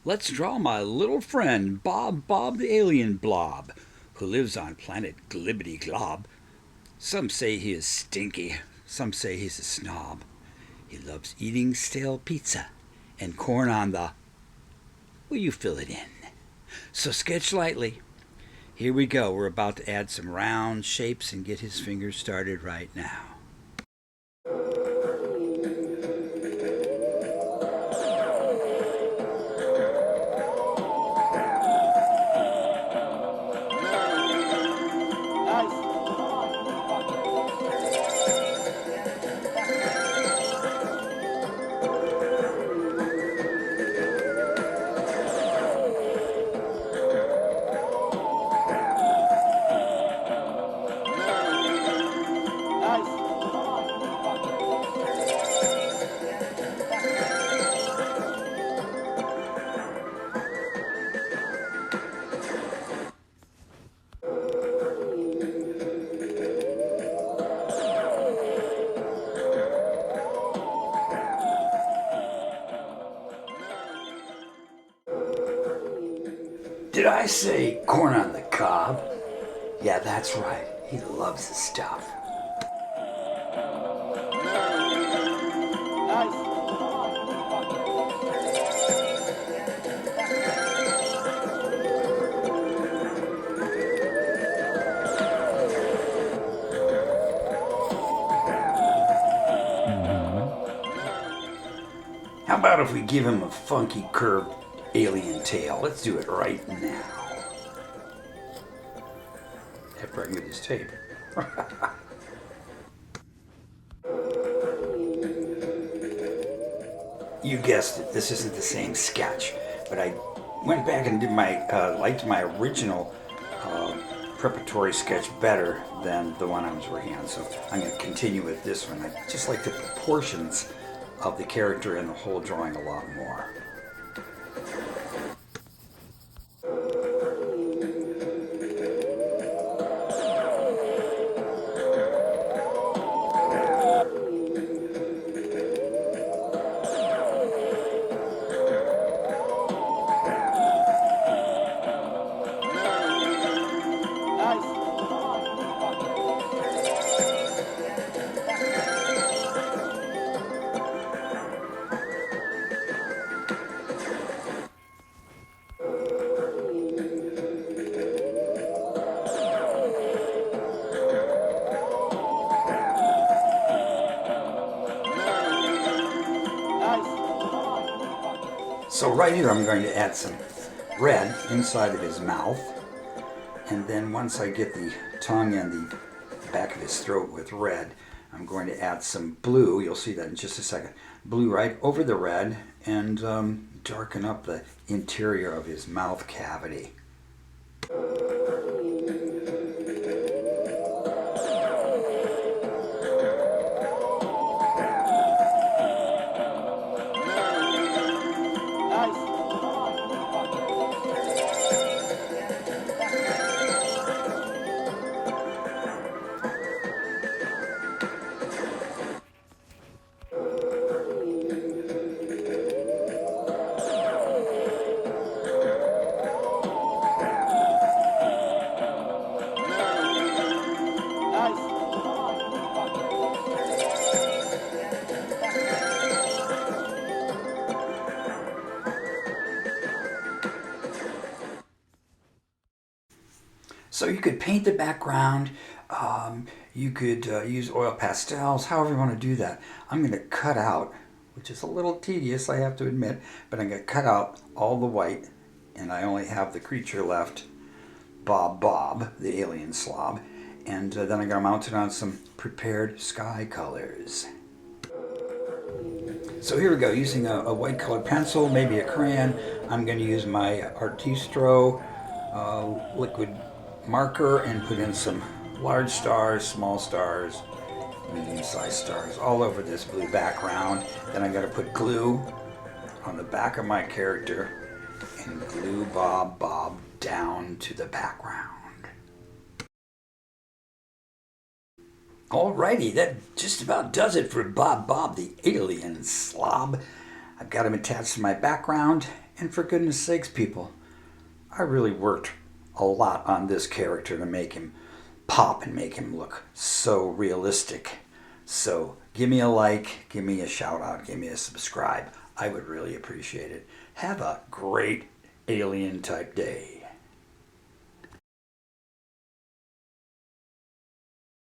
Let's draw my little friend Bob the alien blob, who lives on planet Glibbity Glob. Some say he is stinky, some say he's a snob. He loves eating stale pizza and corn on the... Will you fill it in? So sketch lightly. Here we go. We're about to add some round shapes and get his fingers started right now. Did I say corn on the cob? Yeah, that's right. He loves the stuff. How about if we give him a funky curved alien tail? Let's do it right now. After I can get this tape. You guessed it, this isn't the same sketch, but I went back and did liked my original preparatory sketch better than the one I was working on, so I'm going to continue with this one. I just like the proportions of the character and the whole drawing a lot more. So right here I'm going to add some red inside of his mouth, and then once I get the tongue and the back of his throat with red, I'm going to add some blue. You'll see that in just a second. Blue right over the red, and darken up the interior of his mouth cavity. So you could paint the background, you could use oil pastels, however you want to do that. I'm going to cut out, which is a little tedious, I have to admit, but I'm going to cut out all the white, and I only have the creature left, Bob, the alien slob, and then I'm going to mount it on some prepared sky colors. So here we go, using a white colored pencil, maybe a crayon. I'm going to use my Artistro liquid marker and put in some large stars, small stars, medium-sized stars all over this blue background. Then I'm going to put glue on the back of my character and glue Bob down to the background. Alrighty, that just about does it for Bob the alien slob. I've got him attached to my background, And for goodness sakes, people, I really worked a lot on this character to make him pop and make him look so realistic. So give me a like, give me a shout out, give me a subscribe. I would really appreciate it. Have a great alien type day.